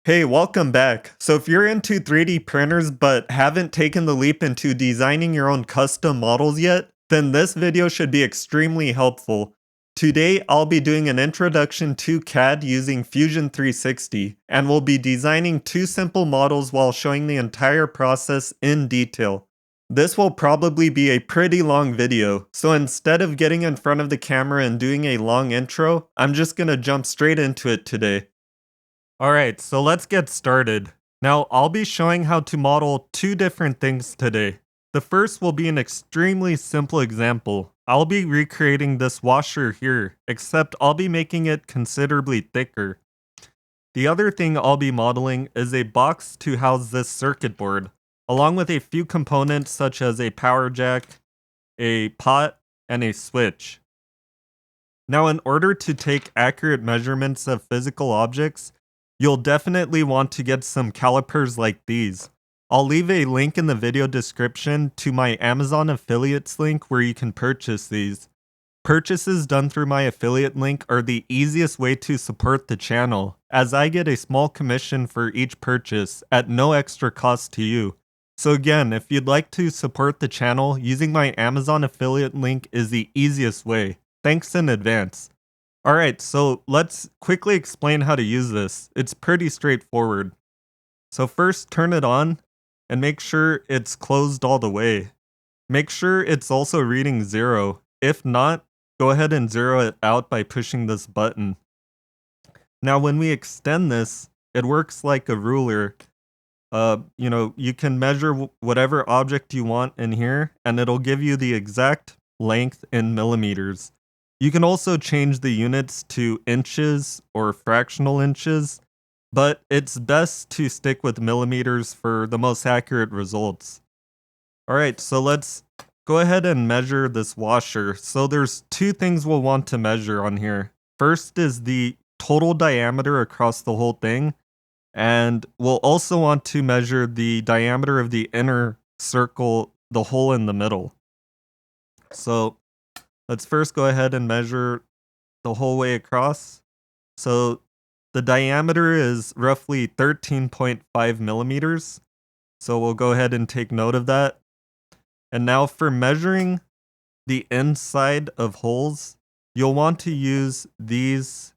Hey, welcome back. So if you're into 3D printers but haven't taken the leap into designing your own custom models yet, then this video should be extremely helpful. Today, I'll be doing an introduction to CAD using Fusion 360, and we'll be designing two simple models while showing the entire process in detail. This will probably be a pretty long video, so instead of getting in front of the camera and doing a long intro, I'm just gonna jump straight into it today. Alright, so let's get started. Now, I'll be showing how to model two different things today. The first will be an extremely simple example. I'll be recreating this washer here, except I'll be making it considerably thicker. The other thing I'll be modeling is a box to house this circuit board, along with a few components such as a power jack, a pot, and a switch. Now, in order to take accurate measurements of physical objects, you'll definitely want to get some calipers like these. I'll leave a link in the video description to my Amazon affiliates link where you can purchase these. Purchases done through my affiliate link are the easiest way to support the channel, as I get a small commission for each purchase at no extra cost to you. So again, if you'd like to support the channel, using my Amazon affiliate link is the easiest way. Thanks in advance. Alright, so let's quickly explain how to use this. It's pretty straightforward. So first, turn it on and make sure it's closed all the way. Make sure it's also reading 0. If not, go ahead and zero it out by pushing this button. Now when we extend this, it works like a ruler. You can measure whatever object you want in here, and it'll give you the exact length in millimeters. You can also change the units to inches or fractional inches, but it's best to stick with millimeters for the most accurate results. Alright, so let's go ahead and measure this washer. So there's two things we'll want to measure on here. First is the total diameter across the whole thing, and we'll also want to measure the diameter of the inner circle, the hole in the middle. So let's first go ahead and measure the whole way across. So the diameter is roughly 13.5 millimeters. So we'll go ahead and take note of that. And now for measuring the inside of holes, you'll want to use these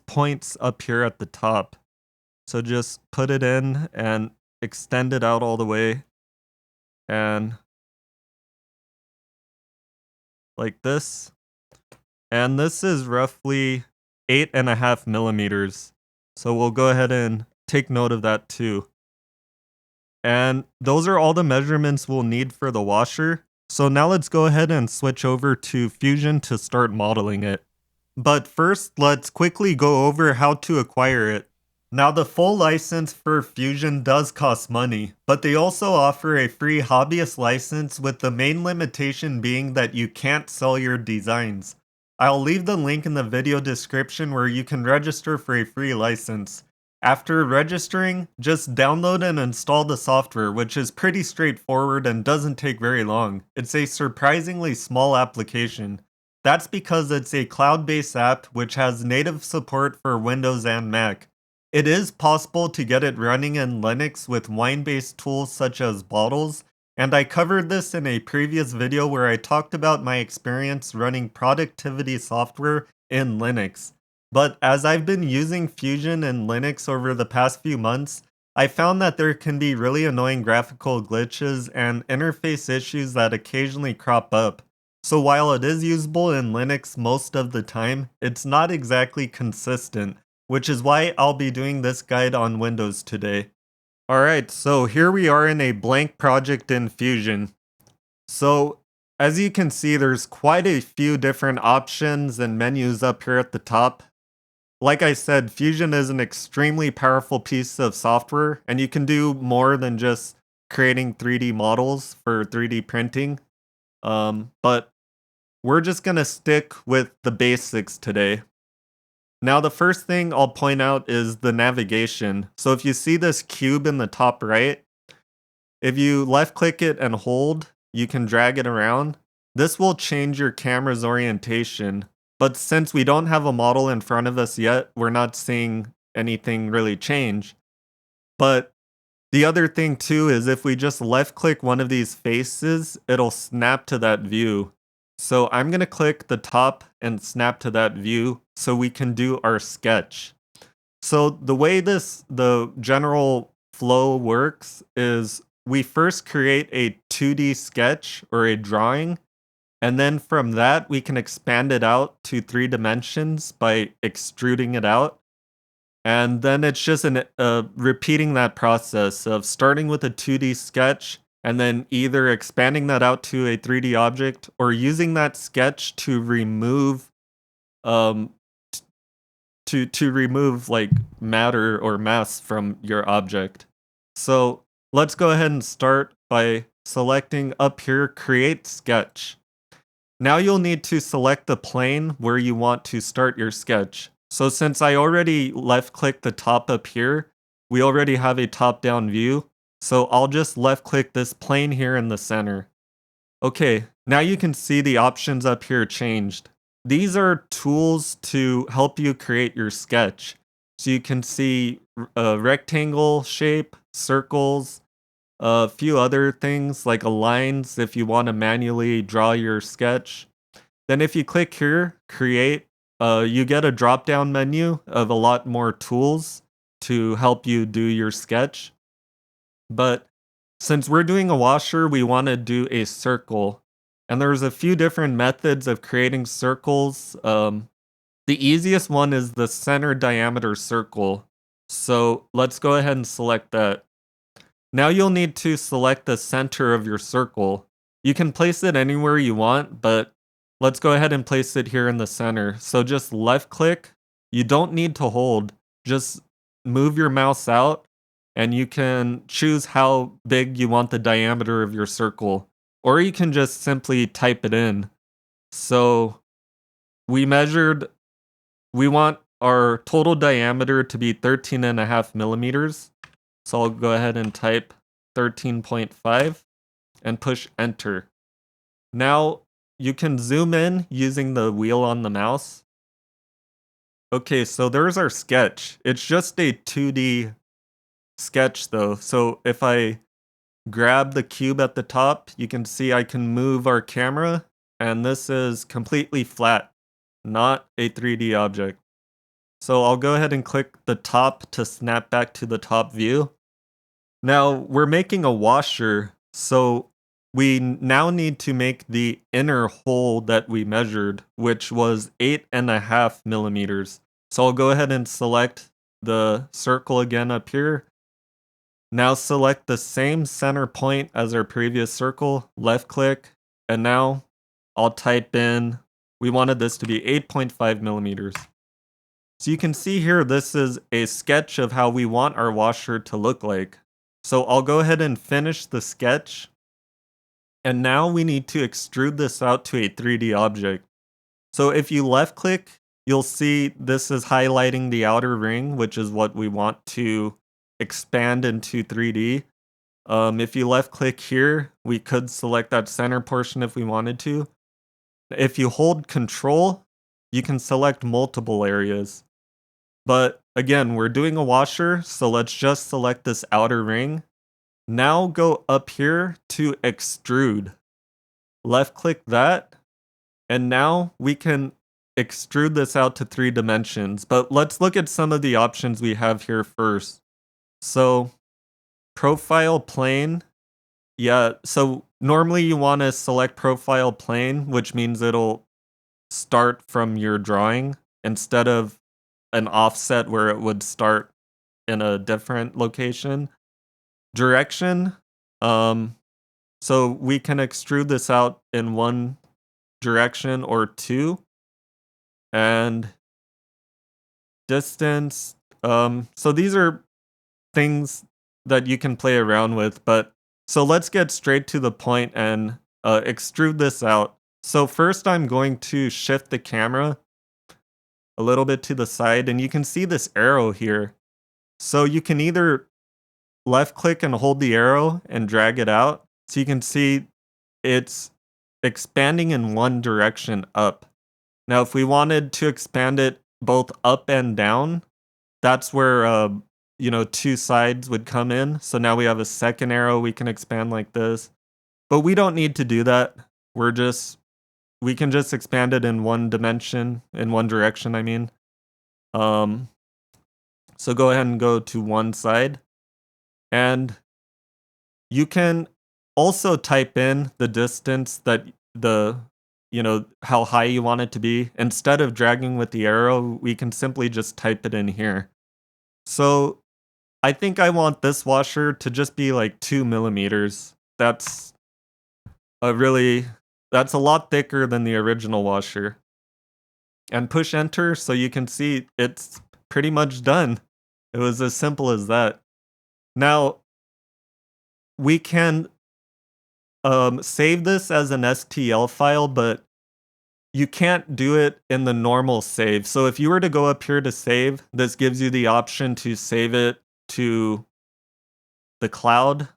points up here at the top. So just put it in and extend it out all the way. And like this. And this is roughly 8.5 millimeters. So we'll go ahead and take note of that too. And those are all the measurements we'll need for the washer. So now let's go ahead and switch over to Fusion to start modeling it. But first, let's quickly go over how to acquire it. Now the full license for Fusion does cost money, but they also offer a free hobbyist license, with the main limitation being that you can't sell your designs. I'll leave the link in the video description where you can register for a free license. After registering, just download and install the software, which is pretty straightforward and doesn't take very long. It's a surprisingly small application. That's because it's a cloud-based app which has native support for Windows and Mac. It is possible to get it running in Linux with wine-based tools such as bottles, and I covered this in a previous video where I talked about my experience running productivity software in Linux. But as I've been using Fusion in Linux over the past few months, I found that there can be really annoying graphical glitches and interface issues that occasionally crop up. So while it is usable in Linux most of the time, it's not exactly consistent, which is why I'll be doing this guide on Windows today. Alright, so here we are in a blank project in Fusion. So, as you can see, there's quite a few different options and menus up here at the top. Like I said, Fusion is an extremely powerful piece of software, and you can do more than just creating 3D models for 3D printing. But we're just gonna stick with the basics today. Now the first thing I'll point out is the navigation. So if you see this cube in the top right, if you left click it and hold, you can drag it around. This will change your camera's orientation. But since we don't have a model in front of us yet, we're not seeing anything really change. But the other thing too is if we just left click one of these faces, it'll snap to that view. So I'm going to click the top and snap to that view so we can do our sketch. So the way the general flow works is we first create a 2D sketch or a drawing, and then from that we can expand it out to 3 dimensions by extruding it out. And then it's just repeating that process of starting with a 2D sketch and then either expanding that out to a 3D object or using that sketch to remove um, to remove like matter or mass from your object. So let's go ahead and start by selecting up here, create sketch. Now you'll need to select the plane where you want to start your sketch. So since I already left click the top up here, we already have a top down view. So I'll just left click this plane here in the center. Okay, now you can see the options up here changed. These are tools to help you create your sketch. So you can see a rectangle shape, circles, a few other things like lines if you want to manually draw your sketch. Then if you click here, create, you get a drop down menu of a lot more tools to help you do your sketch. But since we're doing a washer, we want to do a circle. And there's a few different methods of creating circles. The easiest one is the center diameter circle. So let's go ahead and select that. Now you'll need to select the center of your circle. You can place it anywhere you want, but let's go ahead and place it here in the center. So just left click. You don't need to hold. Just move your mouse out and you can choose how big you want the diameter of your circle. Or you can just simply type it in. So we want our total diameter to be 13.5 millimeters. So I'll go ahead and type 13.5 and push enter. Now you can zoom in using the wheel on the mouse. Okay, so there's our sketch. It's just a 2D sketch though. So if I grab the cube at the top, you can see I can move our camera, and this is completely flat, not a 3D object. So I'll go ahead and click the top to snap back to the top view. Now we're making a washer, so we now need to make the inner hole that we measured, which was 8.5 millimeters. So I'll go ahead and select the circle again up here. Now select the same center point as our previous circle, left click, and now I'll type in, we wanted this to be 8.5 millimeters. So you can see here, this is a sketch of how we want our washer to look like. So I'll go ahead and finish the sketch. And now we need to extrude this out to a 3D object. So if you left click, you'll see this is highlighting the outer ring, which is what we want to expand into 3D. If you left click here, we could select that center portion if we wanted to. If you hold control, you can select multiple areas. But again, we're doing a washer, so let's just select this outer ring. Now go up here to extrude. Left click that, and now we can extrude this out to 3 dimensions. But let's look at some of the options we have here first. So profile plane. Yeah, so normally you want to select profile plane, which means it'll start from your drawing instead of an offset where it would start in a different location. Direction. So we can extrude this out in one direction or two. And distance. So these are things that you can play around with, but so let's get straight to the point and extrude this out. So first I'm going to shift the camera a little bit to the side, and you can see this arrow here. So you can either left click and hold the arrow and drag it out. So you can see it's expanding in one direction up. Now if we wanted to expand it both up and down, that's where, two sides would come in. So now we have a second arrow we can expand like this. But we don't need to do that. We can just expand it in one dimension, in one direction, I mean. Um, so go ahead and go to one side. And you can also type in the distance that how high you want it to be. Instead of dragging with the arrow, we can simply just type it in here. So I think I want this washer to just be like 2 millimeters. A really, that's a lot thicker than the original washer. And push enter so you can see it's pretty much done. It was as simple as that. Now, we can save this as an STL file, but you can't do it in the normal save. So if you were to go up here to save, this gives you the option to save it to the cloud.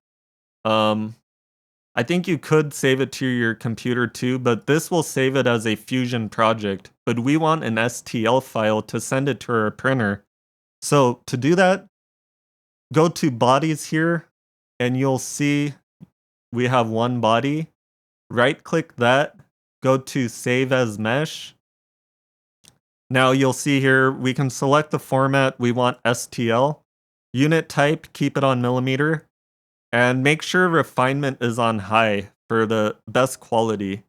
I think you could save it to your computer too, but this will save it as a Fusion project. But we want an STL file to send it to our printer. So to do that, go to bodies here, and you'll see we have one body. Right click that, go to save as mesh. Now you'll see here we can select the format we want STL. Unit type, keep it on millimeter. And make sure refinement is on high for the best quality.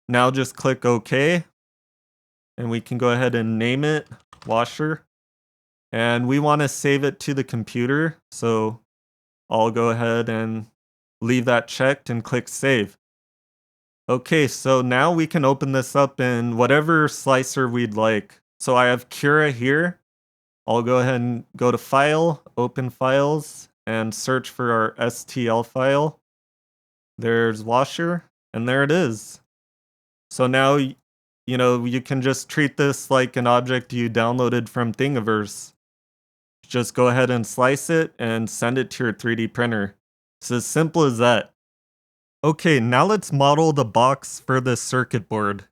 Now just click OK. And we can go ahead and name it washer. And we want to save it to the computer. So I'll go ahead and leave that checked and click save. Okay, so now we can open this up in whatever slicer we'd like. So I have Cura here. I'll go ahead and go to File, Open Files, and search for our STL file. There's washer, and there it is. So now, you can just treat this like an object you downloaded from Thingiverse. Just go ahead and slice it and send it to your 3D printer. It's as simple as that. Okay, now let's model the box for the circuit board.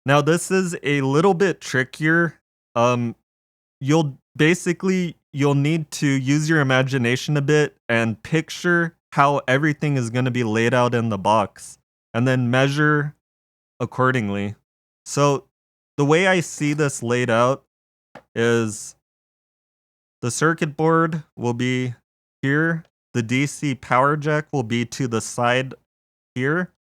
Now this is a little bit trickier. You'll need to use your imagination a bit and picture how everything is going to be laid out in the box and then measure accordingly. So the way I see this laid out is the circuit board will be here. The DC power jack will be to the side here.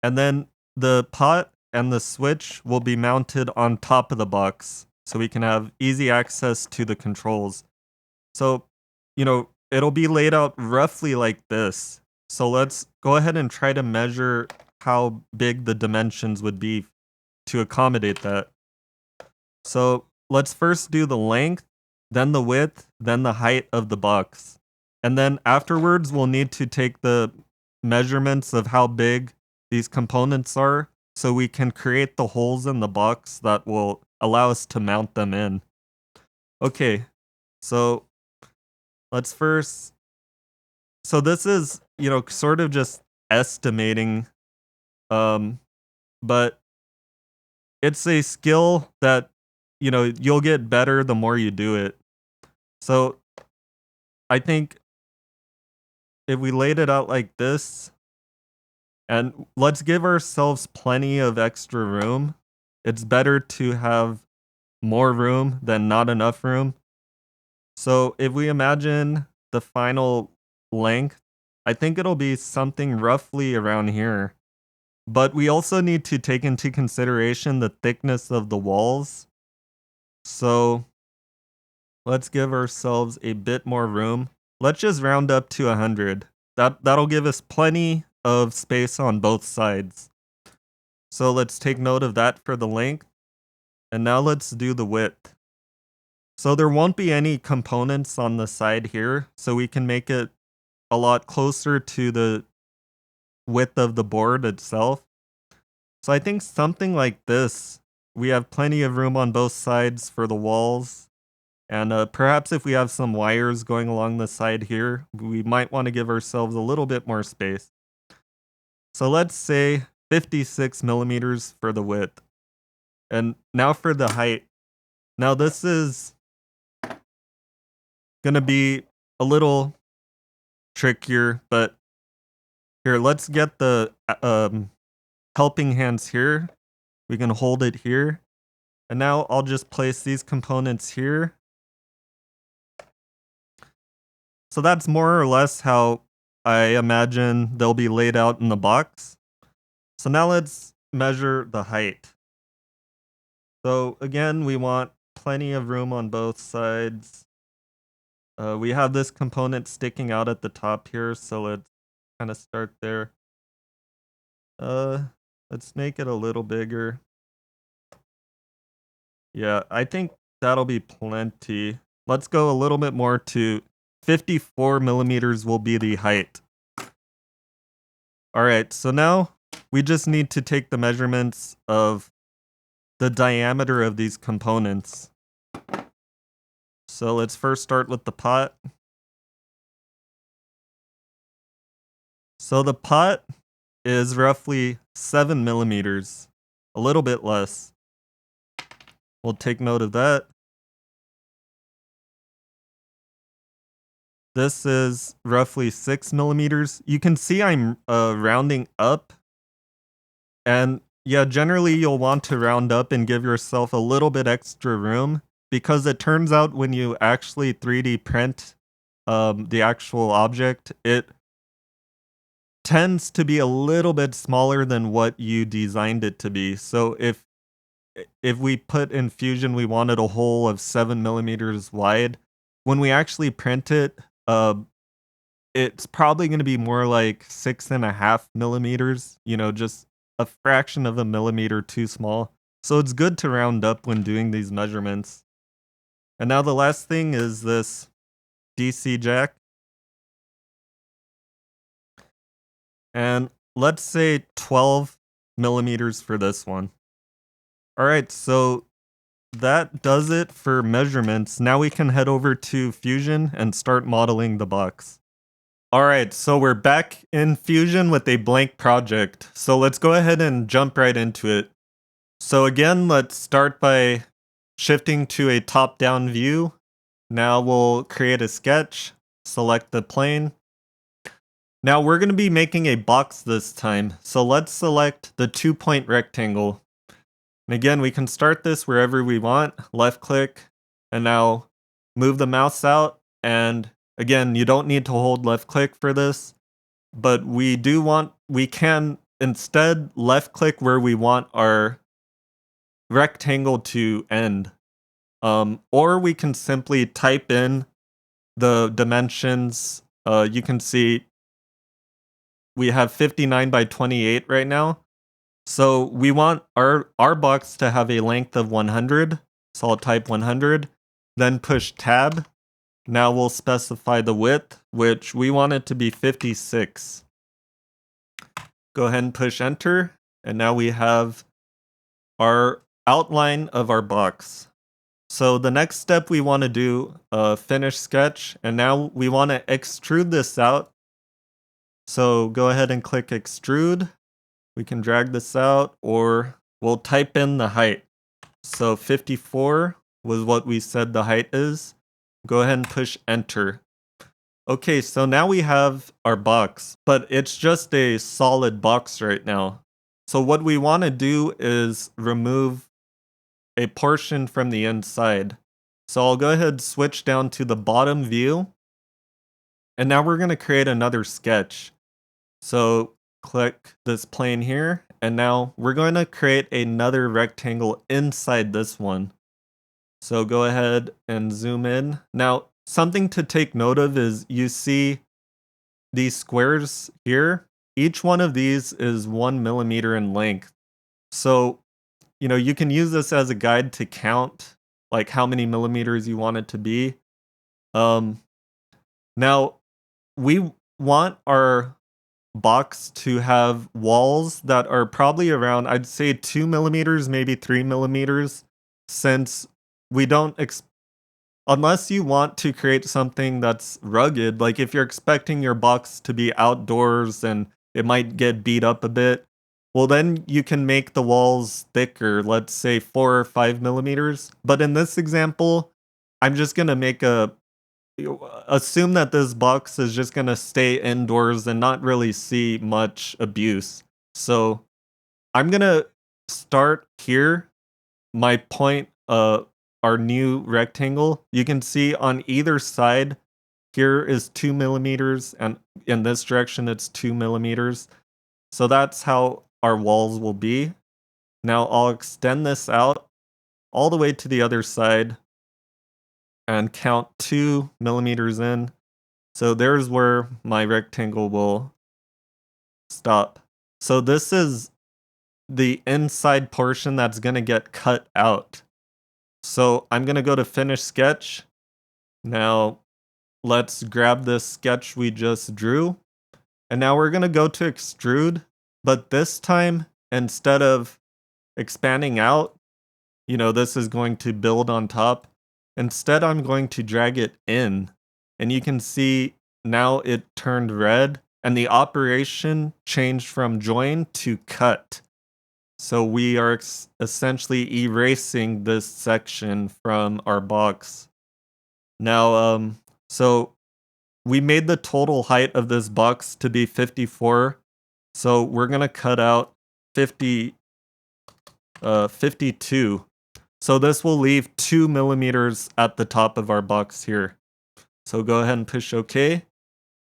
And then the pot and the switch will be mounted on top of the box so we can have easy access to the controls. So, it'll be laid out roughly like this. So let's go ahead and try to measure how big the dimensions would be to accommodate that. So let's first do the length, then the width, then the height of the box. And then afterwards, we'll need to take the measurements of how big these components are so we can create the holes in the box that will allow us to mount them in. Okay, so let's first... So this is, sort of just estimating, but it's a skill that, you'll get better the more you do it. So I think if we laid it out like this, and let's give ourselves plenty of extra room. It's better to have more room than not enough room. So if we imagine the final length, I think it'll be something roughly around here. But we also need to take into consideration the thickness of the walls. So let's give ourselves a bit more room. Let's just round up to 100. That'll give us plenty of space on both sides. So let's take note of that for the length. And now let's do the width. So there won't be any components on the side here, so we can make it a lot closer to the width of the board itself. So I think something like this. We have plenty of room on both sides for the walls. And perhaps if we have some wires going along the side here, we might want to give ourselves a little bit more space. So let's say 56 millimeters for the width. And now for the height. Now this is gonna be a little trickier, but here, let's get the helping hands here. We can hold it here. And now I'll just place these components here. So that's more or less how I imagine they'll be laid out in the box. So now let's measure the height. So again, we want plenty of room on both sides. We have this component sticking out at the top here, so let's kind of start there. Let's make it a little bigger. Yeah, I think that'll be plenty. Let's go a little bit more to 54 millimeters will be the height. All right, so now we just need to take the measurements of the diameter of these components. So let's first start with the pot. So the pot is roughly 7 millimeters, a little bit less. We'll take note of that. This is roughly 6 millimeters. You can see I'm rounding up. And yeah, generally you'll want to round up and give yourself a little bit extra room, because it turns out when you actually 3D print the actual object, it tends to be a little bit smaller than what you designed it to be. So if we put in Fusion, we wanted a hole of 7 millimeters wide, when we actually print it, it's probably going to be more like 6.5 millimeters, just a fraction of a millimeter too small. So it's good to round up when doing these measurements. And now the last thing is this DC jack. And let's say 12 millimeters for this one. All right, so that does it for measurements. Now we can head over to Fusion and start modeling the box. All right, so we're back in Fusion with a blank project. So let's go ahead and jump right into it. So again, let's start by shifting to a top-down view. Now we'll create a sketch, select the plane. Now we're going to be making a box this time. So let's select the 2-point rectangle. And again, we can start this wherever we want, left click, and now move the mouse out. And again, you don't need to hold left click for this, but we can instead left click where we want our rectangle to end. Or we can simply type in the dimensions. You can see we have 59 by 28 right now. So we want our box to have a length of 100. So I'll type 100, then push tab. Now we'll specify the width, which we want it to be 56. Go ahead and push enter. And now we have our outline of our box. So the next step we want to do, finish sketch. And now we want to extrude this out. So go ahead and click extrude. We can drag this out, or we'll type in the height. So 54 was what we said the height is. Go ahead and push enter. Okay, so now we have our box, but it's just a solid box right now. So what we want to do is remove a portion from the inside. So I'll go ahead and switch down to the bottom view. And now we're going to create another sketch. So click this plane here, and now we're going to create another rectangle inside this one. So go ahead and zoom in. Now, something to take note of is you see these squares here. Each one of these is 1 millimeter in length. So, you can use this as a guide to count like how many millimeters you want it to be. Now, we want our box to have walls that are probably around, I'd say 2 millimeters, maybe 3 millimeters, since we don't, unless you want to create something that's rugged, like if you're expecting your box to be outdoors and it might get beat up a bit, well then you can make the walls thicker, let's say 4 or 5 millimeters. But in this example, I'm just going to make a assume that this box is just gonna stay indoors and not really see much abuse. So I'm gonna start here. My point, our new rectangle. You can see on either side here is 2 millimeters, and in this direction it's 2 millimeters. So that's how our walls will be. Now I'll extend this out all the way to the other side and count 2 millimeters in. So there's where my rectangle will stop. So this is the inside portion that's going to get cut out. So I'm going to go to finish sketch. Now let's grab this sketch we just drew. And now we're going to go to extrude. But this time, instead of expanding out, this is going to build on top. Instead, I'm going to drag it in. And you can see now it turned red. And the operation changed from join to cut. So we are essentially erasing this section from our box. Now, so we made the total height of this box to be 54. So we're going to cut out 52. So this will leave 2 millimeters at the top of our box here. So go ahead and push OK.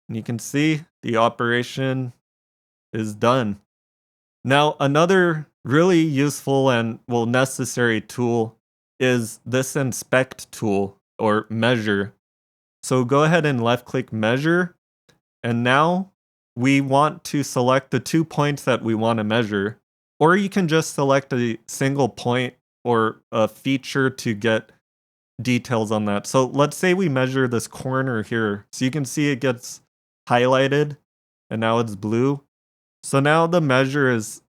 And you can see the operation is done. Now, another really useful and necessary tool is this inspect tool or measure. So go ahead and left click measure. And now we want to select the 2 points that we want to measure. Or you can just select a single point or a feature to get details on that. So let's say we measure this corner here. So you can see it gets highlighted and now it's blue. So now the measure is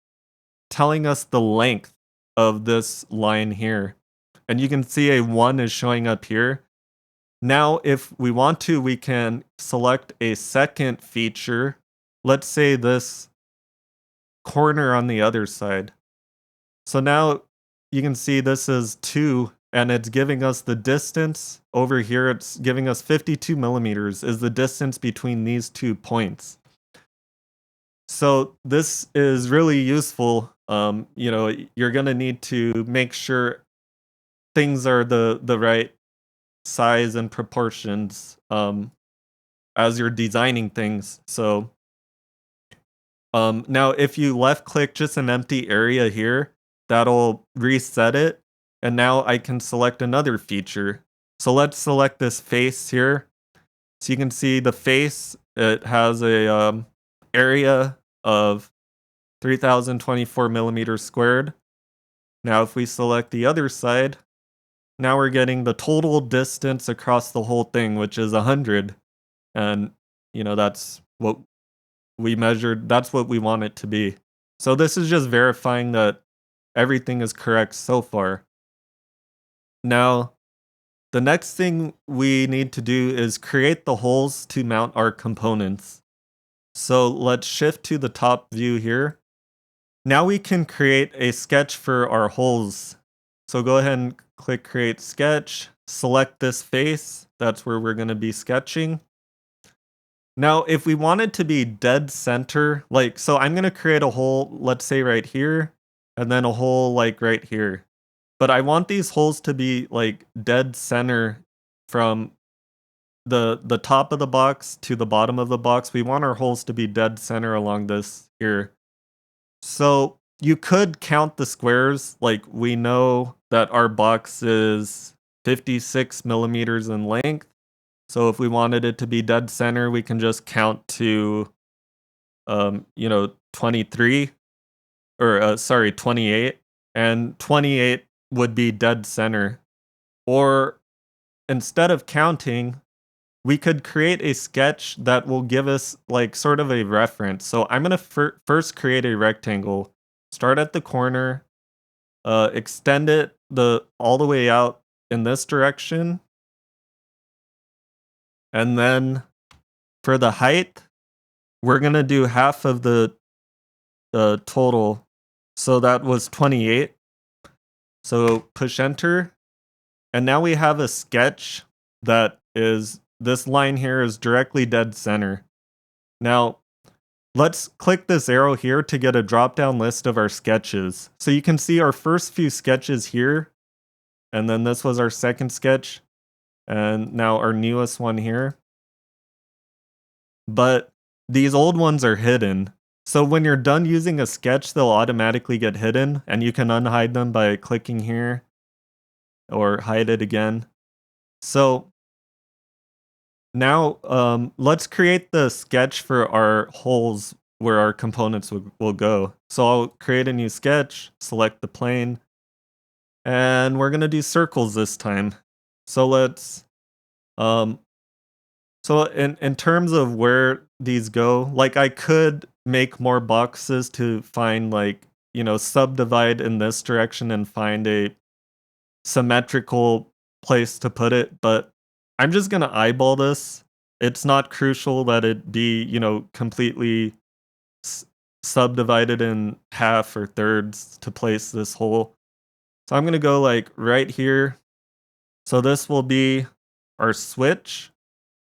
telling us the length of this line here. And you can see a 1 is showing up here. Now, if we want to, we can select a second feature. Let's say this corner on the other side. So now you can see this is 2, and it's giving us the distance over here. It's giving us 52 millimeters is the distance between these 2 points. So this is really useful. You're going to need to make sure things are the right size and proportions as you're designing things. So now if you left click just an empty area here, that'll reset it. And now I can select another feature. So let's select this face here. So you can see the face, it has a area of 3024 millimeters squared. Now if we select the other side, now we're getting the total distance across the whole thing, which is 100. And, that's what we measured. That's what we want it to be. So this is just verifying that everything is correct so far. Now, the next thing we need to do is create the holes to mount our components. So let's shift to the top view here. Now we can create a sketch for our holes. So go ahead and click create sketch, select this face. That's where we're going to be sketching. Now, if we want it to be dead center, so I'm going to create a hole, let's say right here, and then a hole right here. But I want these holes to be dead center from the top of the box to the bottom of the box. We want our holes to be dead center along this here. So you could count the squares. We know that our box is 56 millimeters in length. So if we wanted it to be dead center, we can just count to, 23, or 28. And 28 would be dead center. Or instead of counting, we could create a sketch that will give us sort of a reference. So I'm going to first create a rectangle, start at the corner, extend it all the way out in this direction. And then for the height, we're going to do half of the total. So that was 28. So push enter. And now we have a sketch that is this line here is directly dead center. Now, let's click this arrow here to get a drop-down list of our sketches. So you can see our first few sketches here, and then this was our second sketch, and now our newest one here. But these old ones are hidden. So when you're done using a sketch, they'll automatically get hidden, and you can unhide them by clicking here or hide it again. So now let's create the sketch for our holes where our components will go. So I'll create a new sketch, select the plane, and we're gonna do circles this time. So let's so in terms of where these go, like I could make more boxes to find like, subdivide in this direction and find a symmetrical place to put it, but I'm just gonna eyeball this. It's not crucial that it be, completely s- subdivided in half or thirds to place this hole. So I'm gonna go like right here. So this will be our switch,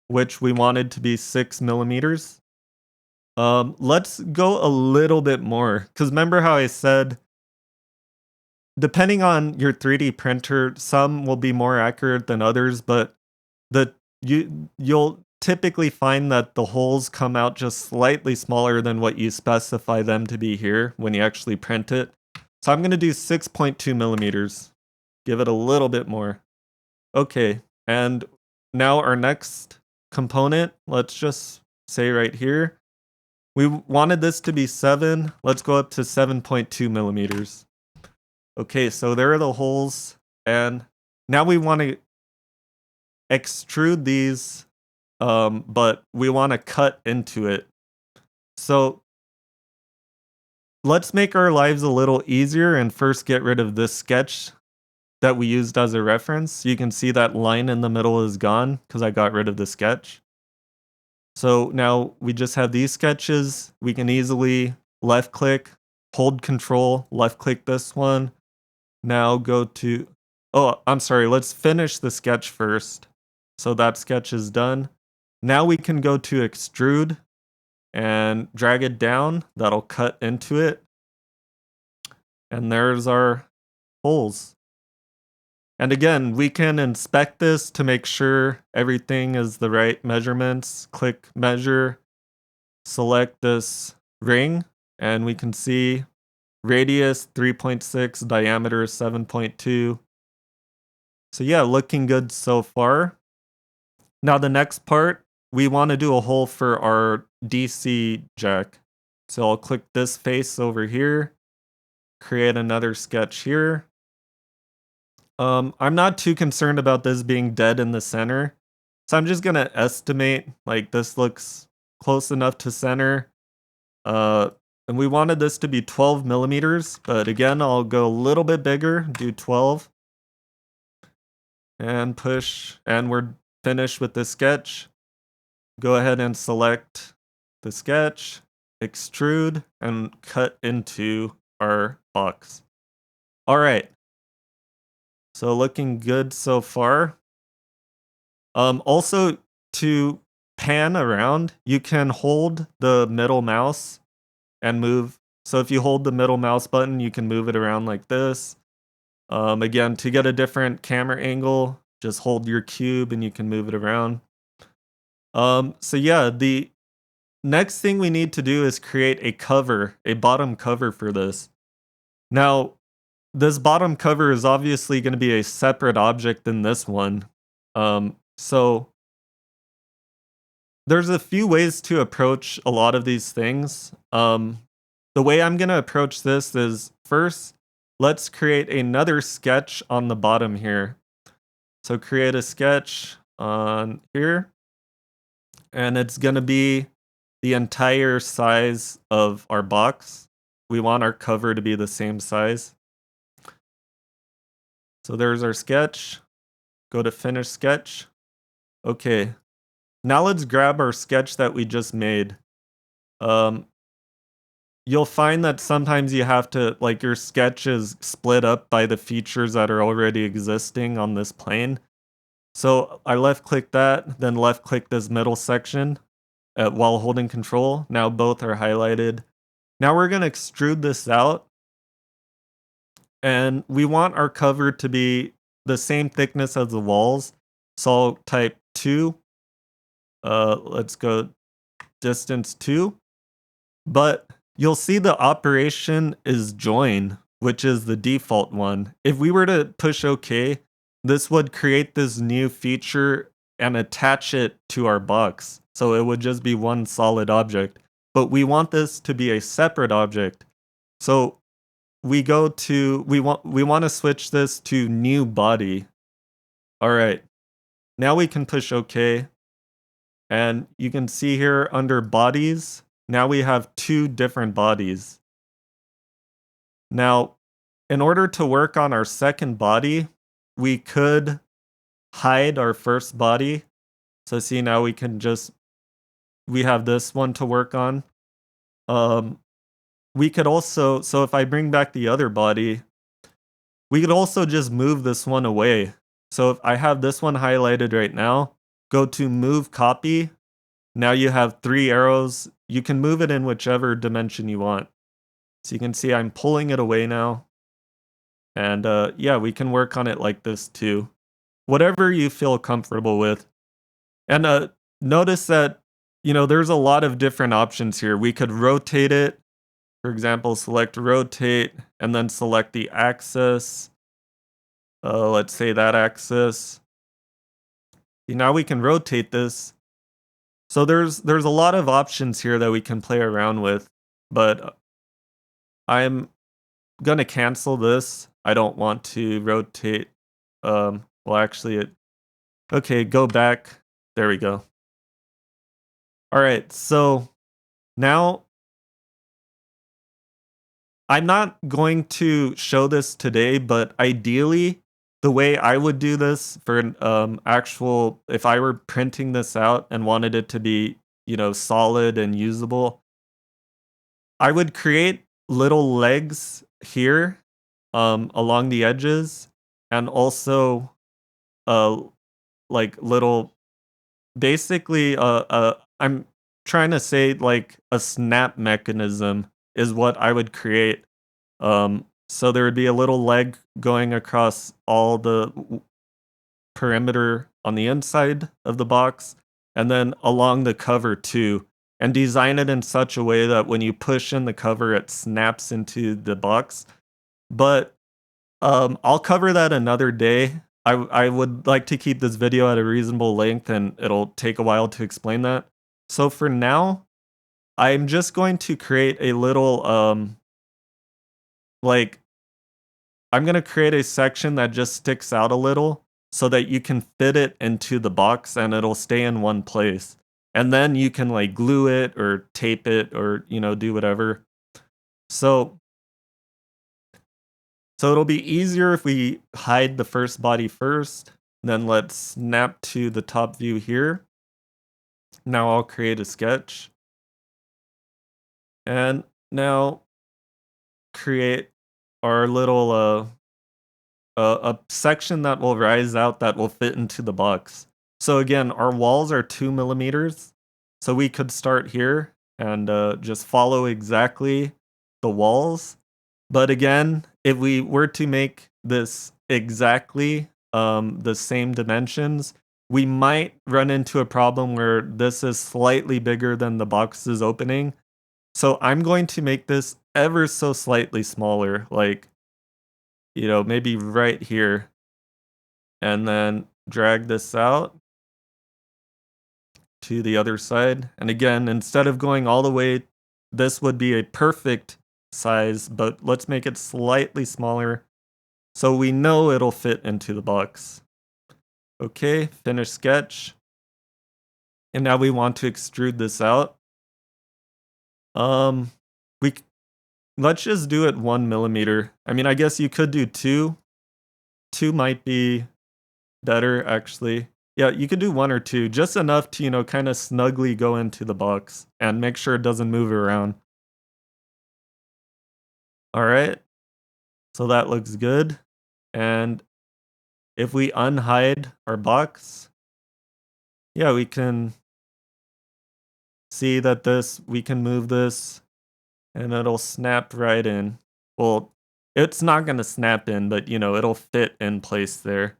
which we wanted to be 6 millimeters. Let's go a little bit more, because remember how I said, depending on your 3D printer, some will be more accurate than others, but you'll typically find that the holes come out just slightly smaller than what you specify them to be here when you actually print it. So I'm going to do 6.2 millimeters. Give it a little bit more. Okay, and now our next component, let's just say right here, we wanted this to be 7. Let's go up to 7.2 millimeters. Okay, so there are the holes, and now we want to extrude these, but we want to cut into it. So let's make our lives a little easier and first get rid of this sketch that we used as a reference. You can see that line in the middle is gone because I got rid of the sketch. So now we just have these sketches. We can easily left click, hold control, left click this one. Now go to, oh, I'm sorry, let's finish the sketch first. So that sketch is done. Now we can go to extrude and drag it down. That'll cut into it. And there's our holes. And again, we can inspect this to make sure everything is the right measurements. Click measure, select this ring, and we can see radius 3.6, diameter 7.2. So yeah, looking good so far. Now the next part, we want to do a hole for our DC jack. So I'll click this face over here, create another sketch here. I'm not too concerned about this being dead in the center. So I'm just gonna estimate, like this looks close enough to center. And we wanted this to be 12 millimeters, but again, I'll go a little bit bigger, do 12. And push, and we're finished with the sketch. Go ahead and select the sketch, extrude, and cut into our box. All right. So looking good so far. Also, to pan around, you can hold the middle mouse and move. So if you hold the middle mouse button, you can move it around like this. Again, to get a different camera angle, just hold your cube and you can move it around. So yeah, the next thing we need to do is create a cover, a bottom cover for this. Now, this bottom cover is obviously going to be a separate object than this one. So there's a few ways to approach a lot of these things. The way I'm going to approach this is first, let's create another sketch on the bottom here. So create a sketch on here, and it's going to be the entire size of our box. We want our cover to be the same size. So there's our sketch. Go to finish sketch. Okay. Now let's grab our sketch that we just made. You'll find that sometimes you have to, like, your sketch is split up by the features that are already existing on this plane. So I left click that, then left click this middle section while holding control. Now both are highlighted. Now we're going to extrude this out, and we want our cover to be the same thickness as the walls. So I'll type 2. Let's go distance 2. But you'll see the operation is join, which is the default one. If we were to push OK, this would create this new feature and attach it to our box. So it would just be one solid object. But we want this to be a separate object. So we want to switch this to new body. All right. Now we can push OK. And you can see here under bodies, now we have 2 different bodies. Now, in order to work on our second body, we could hide our first body. So see, now we have this one to work on. We could also, so if I bring back the other body, we could also just move this one away. So if I have this one highlighted right now, go to move copy. Now you have 3 arrows. You can move it in whichever dimension you want. So you can see I'm pulling it away now. And yeah, we can work on it like this too. Whatever you feel comfortable with. And notice that, there's a lot of different options here. We could rotate it. For example, select rotate and then select the axis. Let's say that axis. See, now we can rotate this. So there's a lot of options here that we can play around with, but I'm gonna cancel this. I don't want to rotate. Well, actually, okay, go back. There we go. All right, so now I'm not going to show this today, but ideally, the way I would do this for an actual, if I were printing this out and wanted it to be, solid and usable, I would create little legs here along the edges, and also like little, basically I'm trying to say like a snap mechanism is what I would create. So there would be a little leg going across all the perimeter on the inside of the box, and then along the cover too, and design it in such a way that when you push in the cover, it snaps into the box. But I'll cover that another day. I would like to keep this video at a reasonable length, and it'll take a while to explain that. So for now, I'm just going to create a little like, I'm going to create a section that just sticks out a little so that you can fit it into the box and it'll stay in one place. And then you can like glue it or tape it or, do whatever. So it'll be easier if we hide the first body first. Then let's snap to the top view here. Now I'll create a sketch. And now create our little a section that will rise out that will fit into the box. So again, our walls are 2 millimeters. So we could start here and just follow exactly the walls. But again, if we were to make this exactly the same dimensions, we might run into a problem where this is slightly bigger than the box's opening. So I'm going to make this ever so slightly smaller, like, maybe right here. And then drag this out to the other side. And again, instead of going all the way, this would be a perfect size, but let's make it slightly smaller so we know it'll fit into the box. Okay, finish sketch. And now we want to extrude this out. Let's just do it 1 millimeter. I mean, I guess you could do 2. 2 might be better, actually. Yeah, you could do 1 or 2, just enough to, kind of snugly go into the box and make sure it doesn't move around. All right, so that looks good. And if we unhide our box, yeah, we can see that we can move this and it'll snap right in. Well, it's not going to snap in, but it'll fit in place there.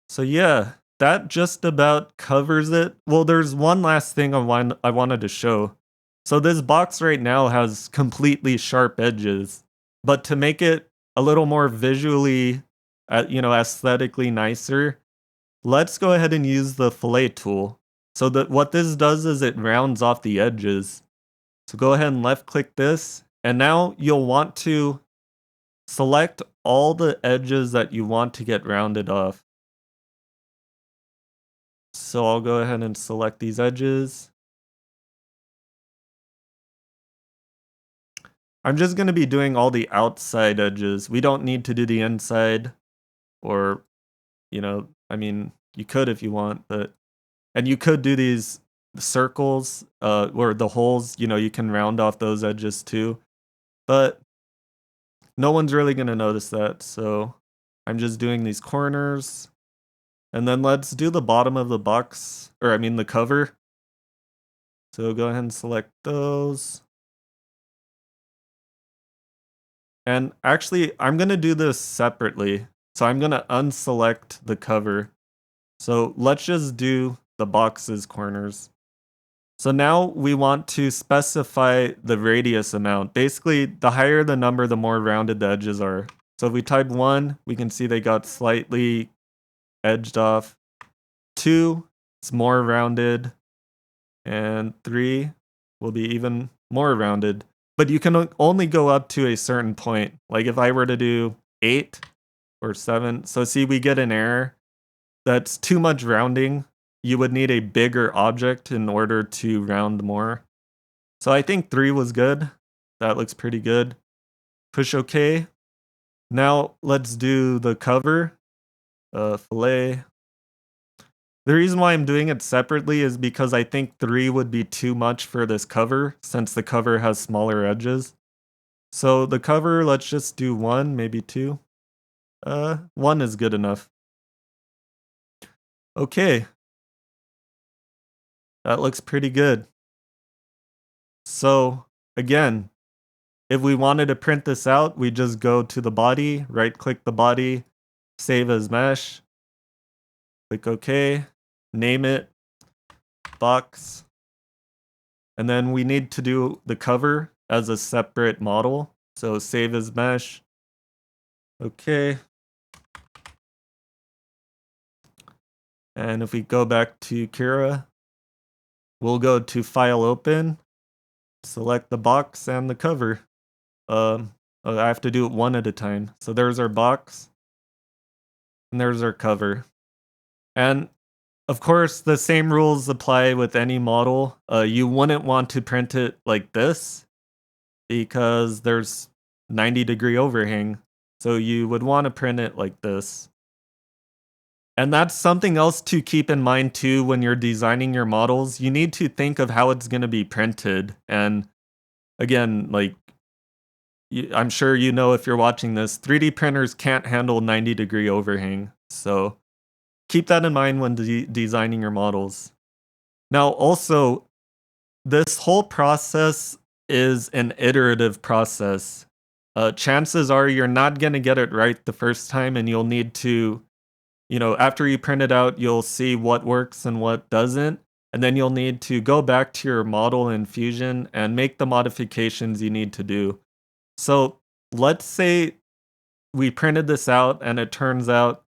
So yeah, that just about covers it. Well, there's one last thing I wanted to show. So this box right now has completely sharp edges, but to make it a little more visually, aesthetically nicer, let's go ahead and use the fillet tool. So that what this does is it rounds off the edges. So go ahead and left click this, and now you'll want to select all the edges that you want to get rounded off. So I'll go ahead and select these edges. I'm just going to be doing all the outside edges. We don't need to do the inside, or, I mean, you could if you want, and you could do these circles, or the holes, you can round off those edges too, but no one's really going to notice that. So I'm just doing these corners, and then let's do the bottom of the box, or I mean the cover. So go ahead and select those. And actually, I'm going to do this separately. So I'm going to unselect the cover. So let's just do the box's corners. So now we want to specify the radius amount. Basically, the higher the number, the more rounded the edges are. So if we type 1, we can see they got slightly edged off. 2, it's more rounded. And 3 will be even more rounded. But you can only go up to a certain point. Like if I were to do 8 or 7, so see, we get an error. That's too much rounding. You would need a bigger object in order to round more. So I think 3 was good. That looks pretty good. Push OK. Now let's do the cover. Fillet. The reason why I'm doing it separately is because I think 3 would be too much for this cover, since the cover has smaller edges. So the cover, let's just do 1, maybe 2. 1 is good enough. Okay. That looks pretty good. So again, if we wanted to print this out, we just go to the body, right click the body, save as mesh, click OK, name it, box, and then we need to do the cover as a separate model. So save as mesh, OK. And if we go back to Kira, we'll go to File Open, select the box and the cover. I have to do it one at a time. So there's our box, and there's our cover. And of course, the same rules apply with any model. You wouldn't want to print it like this because there's 90-degree overhang. So you would want to print it like this. And that's something else to keep in mind too when you're designing your models. You need to think of how it's going to be printed. And again, like, I'm sure you know if you're watching this, 3D printers can't handle 90-degree overhang. So keep that in mind when designing your models. Now, also, this whole process is an iterative process. Chances are you're not going to get it right the first time, and you'll need to, after you print it out, you'll see what works and what doesn't. And then you'll need to go back to your model in Fusion and make the modifications you need to do. So let's say we printed this out and it turns out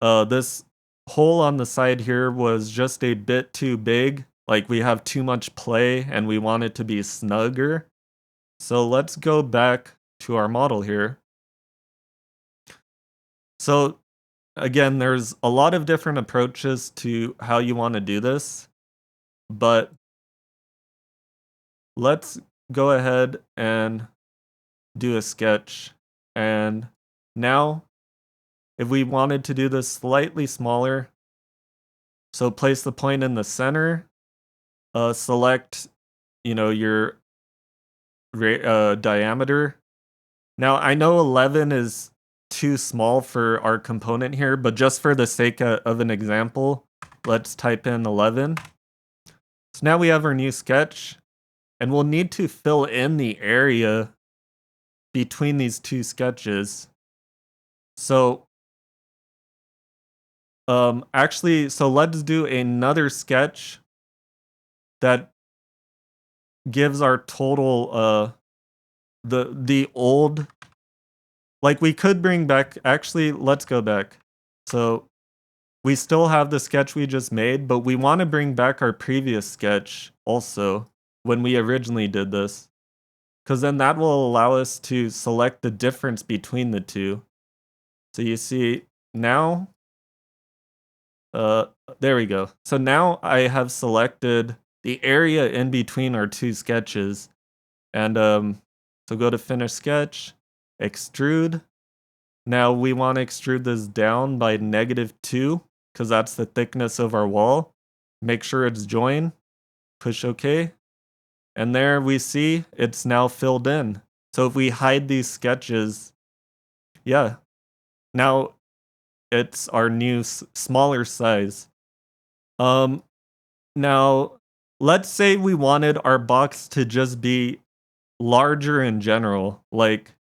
this hole on the side here was just a bit too big. Like we have too much play and we want it to be snugger. So let's go back to our model here. So again, there's a lot of different approaches to how you want to do this, but let's go ahead and do a sketch. And now, if we wanted to do this slightly smaller, so place the point in the center, select, your diameter. Now, I know 11 is too small for our component here, but just for the sake of an example, let's type in 11. So now we have our new sketch, and we'll need to fill in the area between these two sketches. So actually, so let's do another sketch that gives our total the old, like we could bring back, actually let's go back. So we still have the sketch we just made, but we want to bring back our previous sketch also when we originally did this, because then that will allow us to select the difference between the two. So you see now, there we go. So now I have selected the area in between our two sketches, and so go to finish sketch, extrude. Now we want to extrude this down by -2, because that's the thickness of our wall. Make sure it's join, push OK, and there we see it's now filled in. So if we hide these sketches, yeah, now it's our new smaller size. Now let's say we wanted our box to just be larger in general, like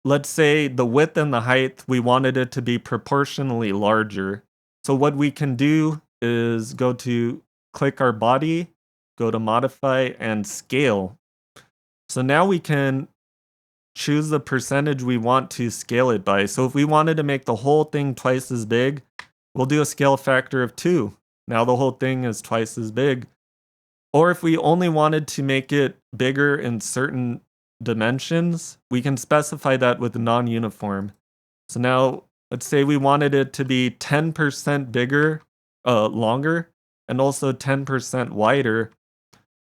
let's say the width and the height, we wanted it to be proportionally larger. So what we can do is go to click our body, go to modify and scale. So now we can choose the percentage we want to scale it by. So if we wanted to make the whole thing twice as big, we'll do a scale factor of 2. Now the whole thing is twice as big. Or if we only wanted to make it bigger in certain dimensions, we can specify that with non-uniform. So now let's say we wanted it to be 10% bigger, longer, and also 10% wider,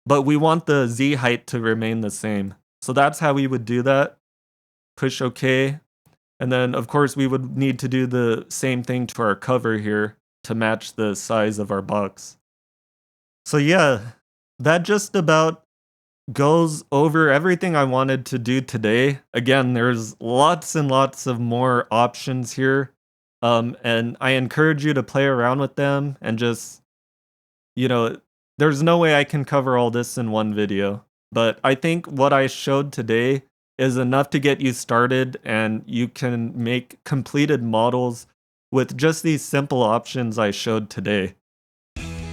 but we want the Z height to remain the same. So that's how we would do that. Push OK. And then of course we would need to do the same thing to our cover here to match the size of our box. So yeah, that just about goes over everything I wanted to do today. Again, there's lots and lots of more options here. And I encourage you to play around with them and just, there's no way I can cover all this in one video. But I think what I showed today is enough to get you started, and you can make completed models with just these simple options I showed today.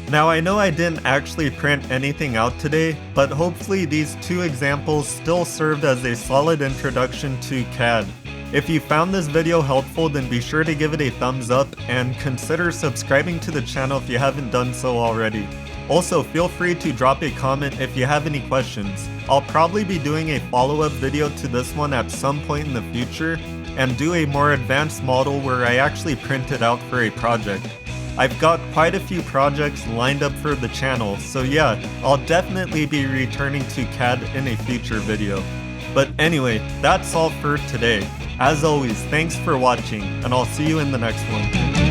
Now I know I didn't actually print anything out today, but hopefully these 2 examples still served as a solid introduction to CAD. If you found this video helpful, then be sure to give it a thumbs up and consider subscribing to the channel if you haven't done so already. Also, feel free to drop a comment if you have any questions. I'll probably be doing a follow-up video to this one at some point in the future, and do a more advanced model where I actually print it out for a project. I've got quite a few projects lined up for the channel, so yeah, I'll definitely be returning to CAD in a future video. But anyway, that's all for today. As always, thanks for watching, and I'll see you in the next one.